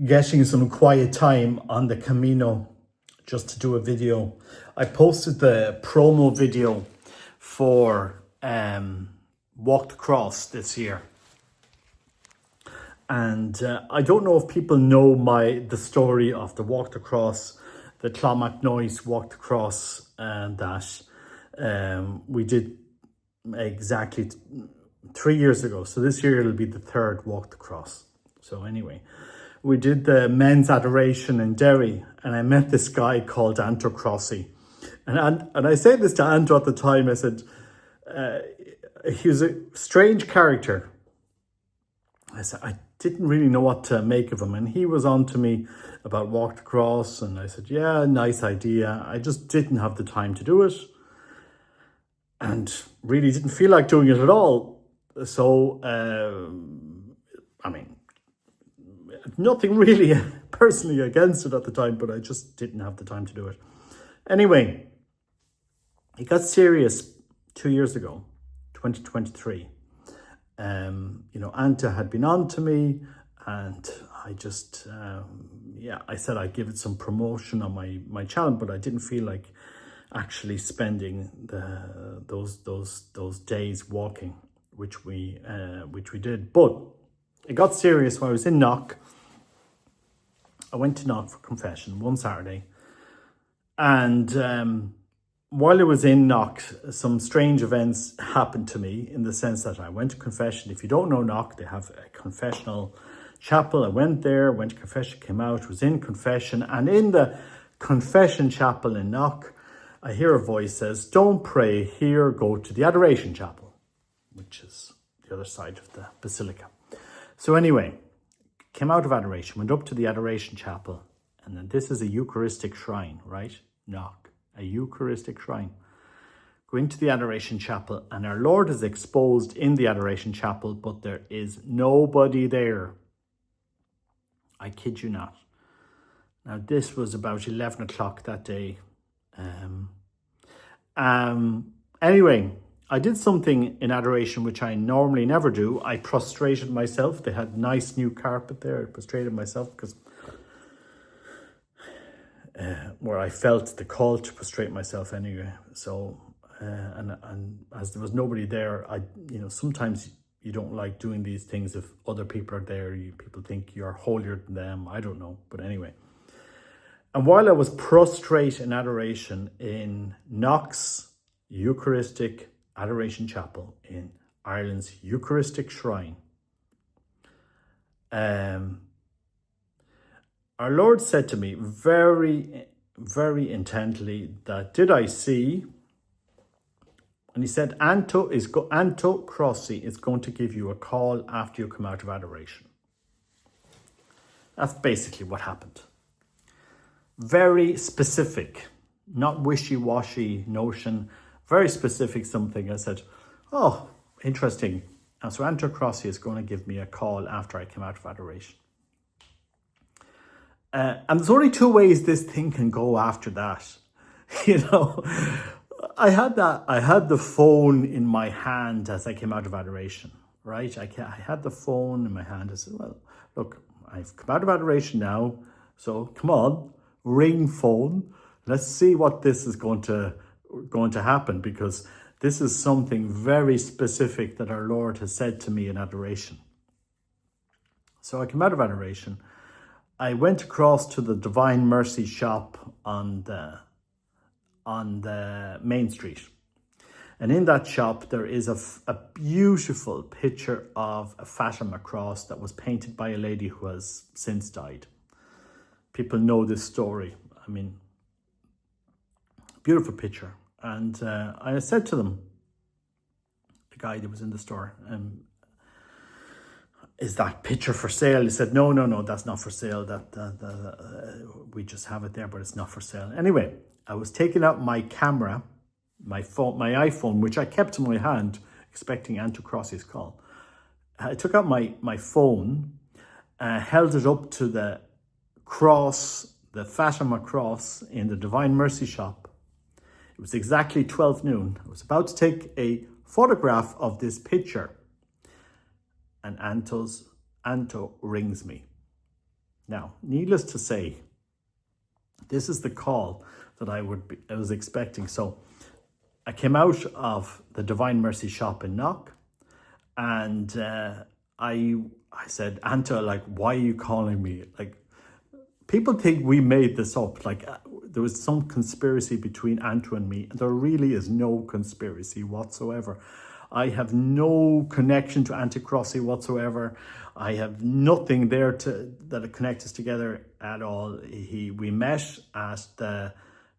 getting some quiet time on the Camino just to do a video. I posted the promo video for Walk the Cross this year. And I don't know if people know the story of the Walk the Cross, the Clonmacnoise Walk the Cross, and that we did exactly 3 years ago. So this year it'll be the third Walk the Cross. So anyway, we did the men's adoration in Derry, and I met this guy called Anto Crossi. And I said this to Anto at the time. I said, he was a strange character. I said, I didn't really know what to make of him. And he was on to me about Walk the Cross. And I said, yeah, nice idea. I just didn't have the time to do it. And really didn't feel like doing it at all. So, I mean, nothing really personally against it at the time, but I just didn't have the time to do it. Anyway, it got serious 2 years ago, 2023. Anta had been on to me, and I just, I said I'd give it some promotion on my channel, but I didn't feel like actually spending those days walking, which we did. But it got serious when I was in Knock. I went to Knock for confession one Saturday, and while I was in Knock, some strange events happened to me, in the sense that I went to confession. If you don't know Knock, they have a confessional chapel. I went there, went to confession, came out, was in confession, and in the confession chapel in Knock, I hear a voice says, don't pray here, go to the adoration chapel, which is the other side of the basilica. So anyway, came out of adoration, went up to the adoration chapel, and then this is a Eucharistic shrine, right? Knock, a Eucharistic shrine. Go into the adoration chapel, and our Lord is exposed in the adoration chapel, but there is nobody there. I kid you not. Now, this was about 11 o'clock that day. Anyway, I did something in adoration which I normally never do. I prostrated myself. They had nice new carpet there. I prostrated myself because where I felt the call to prostrate myself anyway. So, and as there was nobody there, sometimes you don't like doing these things if other people are there. People think you're holier than them. I don't know. But anyway. And while I was prostrate in adoration in Knock's Eucharistic Adoration Chapel in Ireland's Eucharistic Shrine, our Lord said to me very, very intently that, did I see? And he said, Anto Crossi is going to give you a call after you come out of adoration. That's basically what happened. Very specific, not wishy-washy notion, very specific something. I said, oh, interesting. And so Anto Crossi is going to give me a call after I come out of adoration. And there's only two ways this thing can go after that. I had the phone in my hand as I came out of adoration, right? I had the phone in my hand. I said, well, look, I've come out of adoration now, so come on, ring phone. Let's see what this is going to happen, because this is something very specific that our Lord has said to me in adoration. So I came out of adoration. I went across to the Divine Mercy shop on the main street. And in that shop, there is a beautiful picture of a Fatima cross that was painted by a lady who has since died. People know this story. I mean, beautiful picture. And I said to them, the guy that was in the store, is that picture for sale? He said, no, that's not for sale. We just have it there, but it's not for sale. Anyway, I was taking out my camera, my iPhone, which I kept in my hand, expecting Anto Crossi's call. I took out my phone, held it up to the cross, the Fatima cross in the Divine Mercy shop. It was exactly 12 noon. I was about to take a photograph of this picture, and Anto rings me. Now, needless to say, this is the call that I was expecting. So I came out of the Divine Mercy shop in Knock, and I said, Anta, like, why are you calling me? Like, people think we made this up. Like, there was some conspiracy between Anta and me. There really is no conspiracy whatsoever. I have no connection to Anta Crossi whatsoever. I have nothing there that connect us together at all. We met at the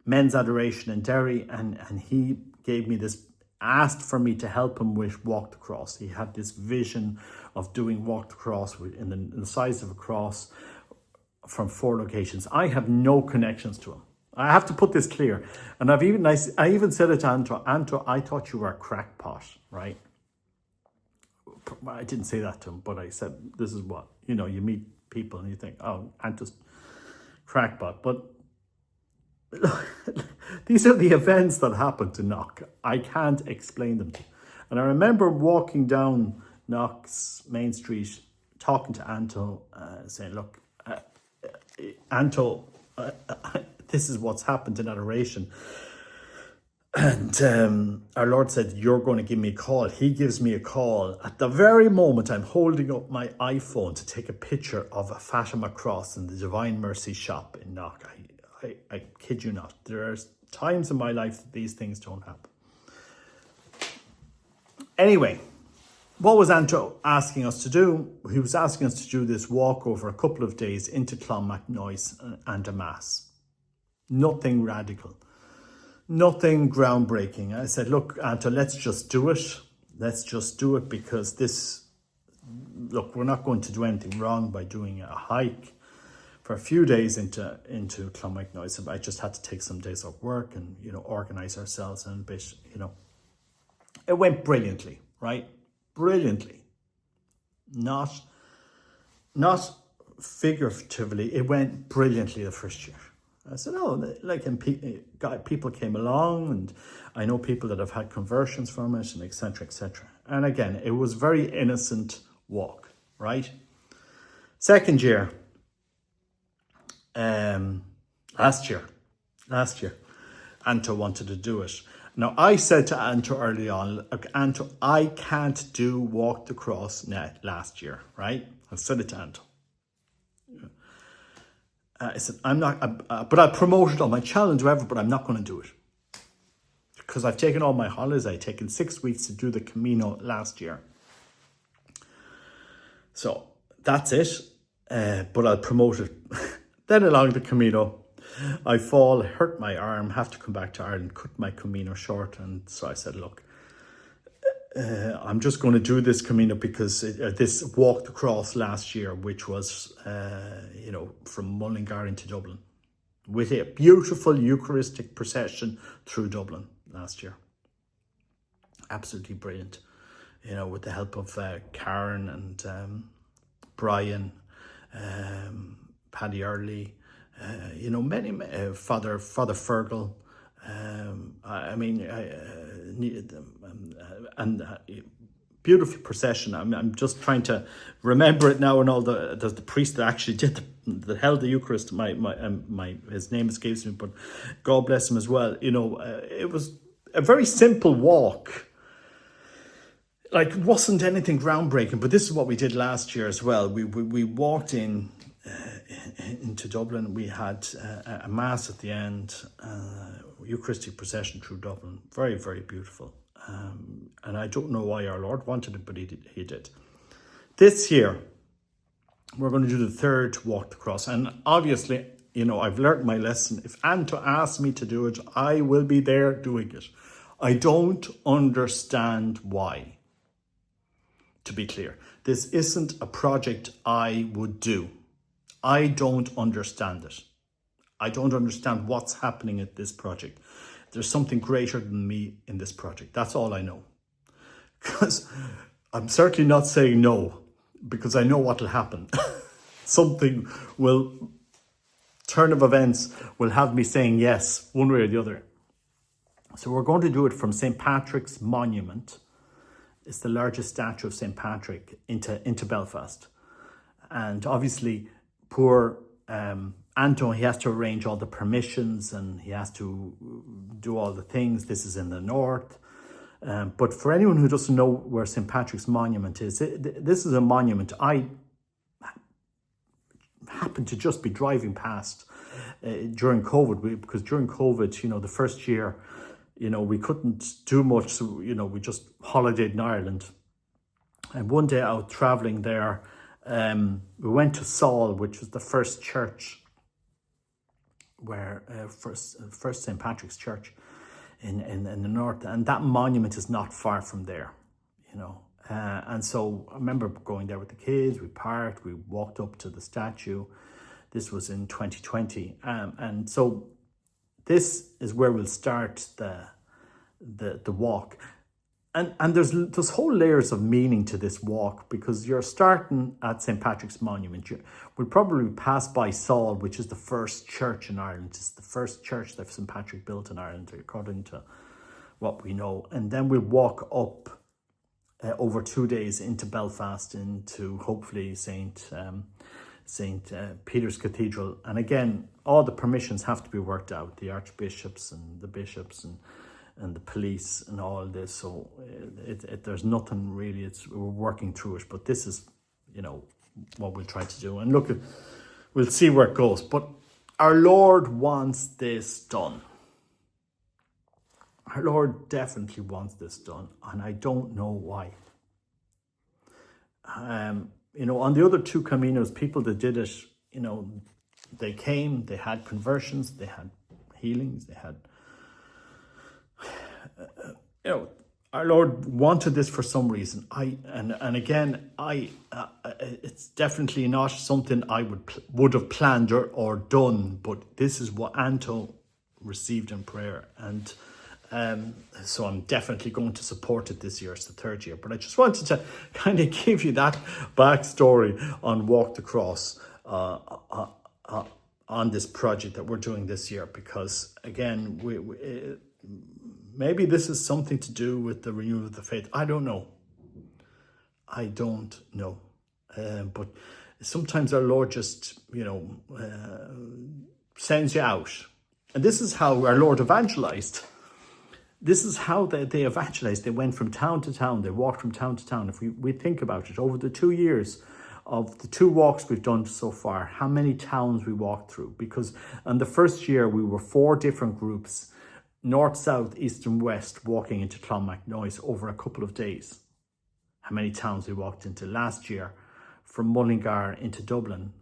Men's Adoration in Derry, and he gave me this, asked for me to help him with Walk the Cross. He had this vision of doing Walk the Cross in the size of a cross from 4 locations. I have no connections to him. I have to put this clear. And I even said it to Anto, I thought you were a crackpot, right? I didn't say that to him, but I said, this is what, you meet people and you think, oh, Anto's crackpot. But these are the events that happen to Knock. I can't explain them to you. And I remember walking down Knock's Main Street, talking to Anto, saying, look, Anto, this is what's happened in adoration. And our Lord said, you're going to give me a call. He gives me a call. At the very moment, I'm holding up my iPhone to take a picture of a Fatima cross in the Divine Mercy shop in Knock. I kid you not. There are times in my life that these things don't happen. Anyway, what was Anto asking us to do? He was asking us to do this walk over a couple of days into Clonmacnoise and a mass. Nothing radical. Nothing groundbreaking. I said, look, Anto, let's just do it. Let's just do it because we're not going to do anything wrong by doing a hike for a few days into Clonmacnoise. I just had to take some days off work and, organize ourselves and a bit, It went brilliantly, right? Brilliantly. Not figuratively. It went brilliantly the first year. I said, and people came along, and I know people that have had conversions from it, and etc., etc. And again, it was very innocent walk, right? Second year, last year, Anto wanted to do it. Now, I said to Anto early on, look, Anto, I can't do Walk the Cross last year, right? I said it to Anto. I said, I'm not, but I promoted on my challenge, whatever, but I'm not going to do it. Because I've taken all my holidays. I've taken 6 weeks to do the Camino last year. So that's it. But I'll promote it. Then along the Camino, I fall, hurt my arm, have to come back to Ireland, cut my Camino short. And so I said, look, I'm just going to do this Camino because this walked across last year, which was, from Mullingar into Dublin, with a beautiful Eucharistic procession through Dublin last year. Absolutely brilliant, with the help of Karen and Brian, Paddy Early, many, Father Fergal. Beautiful procession. I'm just trying to remember it now, and all the priest that actually that held the Eucharist. His name escapes me, but God bless him as well. It was a very simple walk. Like, it wasn't anything groundbreaking, but this is what we did last year as well. We walked into Dublin. We had a mass at the end, Eucharistic procession through Dublin. Very, very beautiful. And I don't know why our Lord wanted it, but he did. This year, we're going to do the third Walk the Cross. And obviously, I've learned my lesson. If Anto asks me to do it, I will be there doing it. I don't understand why. To be clear, this isn't a project I would do. I don't understand it. I don't understand what's happening at this project. There's something greater than me in this project. That's all I know. Because I'm certainly not saying no, because I know what will happen. Turn of events will have me saying yes, one way or the other. So we're going to do it from St. Patrick's Monument. It's the largest statue of St. Patrick into Belfast. And obviously, poor Anton, he has to arrange all the permissions and he has to do all the things. This is in the north. But for anyone who doesn't know where St. Patrick's Monument is, this is a monument I happened to just be driving past during COVID, because during COVID, the first year, we couldn't do much. So, we just holidayed in Ireland. And one day out traveling there, we went to Saul, which was the first church where first St. Patrick's Church in the north, and that monument is not far from there, and so I remember going there with the kids. We parked, we walked up to the statue. This was in 2020, and so this is where we'll start the walk. And there's whole layers of meaning to this walk, because you're starting at St. Patrick's Monument. We'll probably pass by Saul, which is the first church in Ireland. It's the first church that St. Patrick built in Ireland, according to what we know. And then we'll walk up over 2 days into Belfast, into hopefully St. Peter's Cathedral. And again, all the permissions have to be worked out, the archbishops and the bishops and the police and all this. So there's nothing really, we're working through it, but this is, what we'll try to do. And look, we'll see where it goes. But our Lord wants this done. Our Lord definitely wants this done, and I don't know why. On the other two Caminos, people that did it, they came, they had conversions, they had healings, they had our Lord wanted this for some reason. It's definitely not something I would have planned or done, but this is what Anto received in prayer, and so I'm definitely going to support it this year. It's the third year, but I just wanted to kind of give you that backstory on Walk the Cross on this project that we're doing this year, because again, maybe this is something to do with the renewal of the faith. I don't know. But sometimes our Lord just, sends you out. And this is how our Lord evangelized. This is how they evangelized. They went from town to town. They walked from town to town. If we think about it, over the 2 years of the 2 walks we've done so far, how many towns we walked through? Because in the first year, we were 4 different groups, north, south, east and west, walking into Clonmacnoise over a couple of days. How many towns we walked into last year, from Mullingar into Dublin.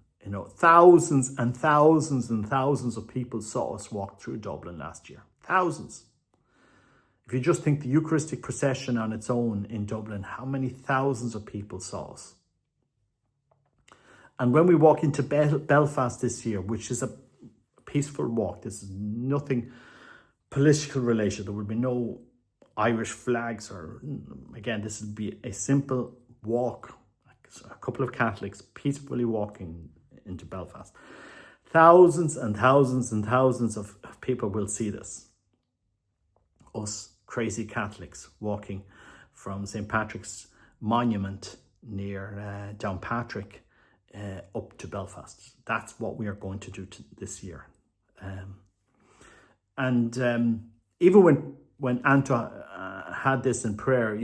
Thousands and thousands and thousands of people saw us walk through Dublin last year. Thousands. If you just think the Eucharistic procession on its own in Dublin, how many thousands of people saw us? And when we walk into Belfast this year, which is a peaceful walk, this is nothing political related. There will be no Irish flags, or again, this will be a simple walk, a couple of Catholics peacefully walking into Belfast. Thousands and thousands and thousands of people will see this. Us crazy Catholics walking from St. Patrick's Monument near Downpatrick up to Belfast. That's what we are going to do this year. Even when Anto had this in prayer,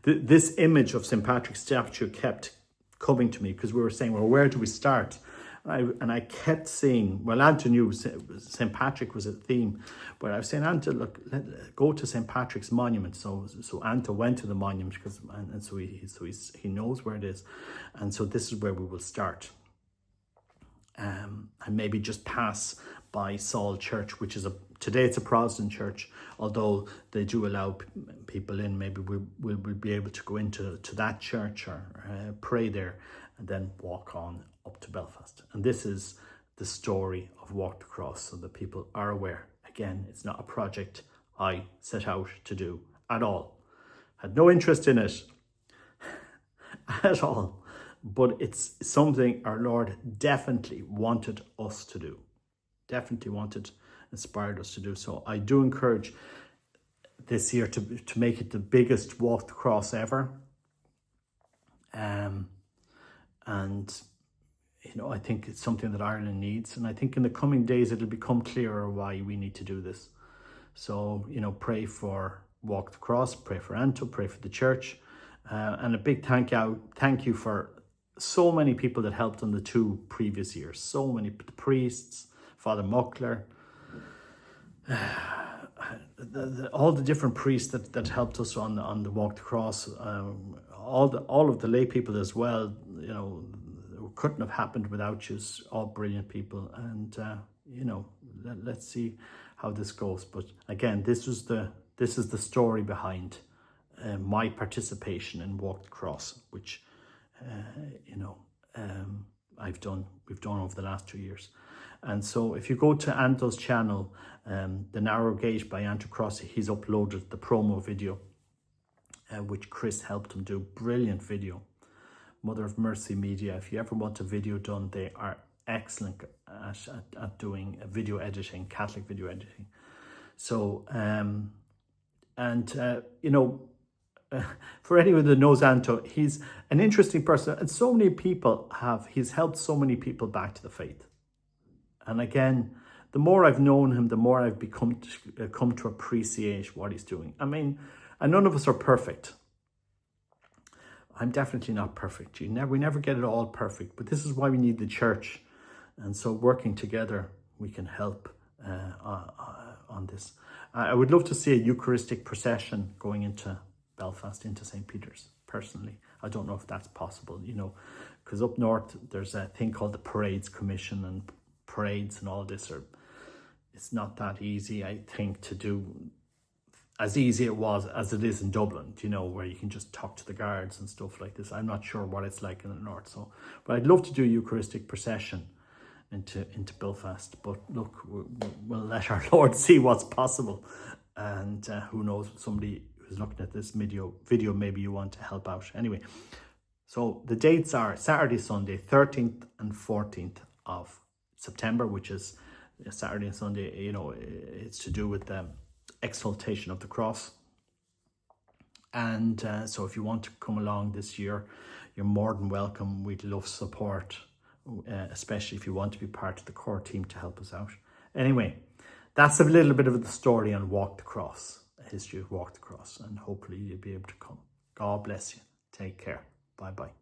this image of St. Patrick's statue kept coming to me, because we were saying, well, where do we start? And I kept saying, well, Anto knew St. Patrick was a theme, but I was saying, Anto, look, go to St. Patrick's Monument. So Anto went to the monument, so he knows where it is, and so this is where we will start. And maybe just pass by Saul Church, which is today it's a Protestant church, although they do allow people in. Maybe we'll be able to go into that church or pray there, and then walk on up to Belfast. And this is the story of Walk the Cross, so that people are aware. Again, it's not a project I set out to do at all. Had no interest in it at all. But it's something our Lord definitely wanted us to do. Inspired us to do. So I do encourage this year to make it the biggest Walk the Cross ever. And I think it's something that Ireland needs. And I think in the coming days, it'll become clearer why we need to do this. So, pray for Walk the Cross, pray for Anto, pray for the church. And a big thank you for so many people that helped on the 2 previous years. So many, the priests, Father Muckler, all the different priests that helped us on the Walk the Cross, all of the lay people as well. Couldn't have happened without you. All brilliant people, and let's see how this goes. But again, this is the story behind my participation in Walk the Cross, which we've done over the last 2 years. And so if you go to Anto's channel, The Narrow Gate by Anto Cross, he's uploaded the promo video, which Chris helped him do. Brilliant video. Mother of Mercy Media. If you ever want a video done, they are excellent at doing video editing, Catholic video editing. So, for anyone that knows Anto, he's an interesting person, and so many people he's helped so many people back to the faith. And again, the more I've known him, the more I've come to appreciate what he's doing. I mean, and none of us are perfect. I'm definitely not perfect. We never get it all perfect, but this is why we need the church. And so working together, we can help on this. I would love to see a Eucharistic procession going into Belfast, into St. Peter's, personally. I don't know if that's possible, because up north, there's a thing called the Parades Commission, and parades and all this it's not that easy, I think, to do. As easy as it is in Dublin, where you can just talk to the guards and stuff like this. I'm not sure what it's like in the north. So, but I'd love to do a Eucharistic procession into Belfast. But look, we'll let our Lord see what's possible. And who knows, somebody who's looking at this video, maybe you want to help out. Anyway, so the dates are Saturday, Sunday, 13th and 14th of September, which is Saturday and Sunday. It's to do with the exaltation of the cross. And so if you want to come along this year, you're more than welcome. We'd love support, especially if you want to be part of the core team to help us out. Anyway, that's a little bit of the story on Walk the Cross, a history of Walk the Cross, and hopefully you'll be able to come. God bless you. Take care. Bye-bye.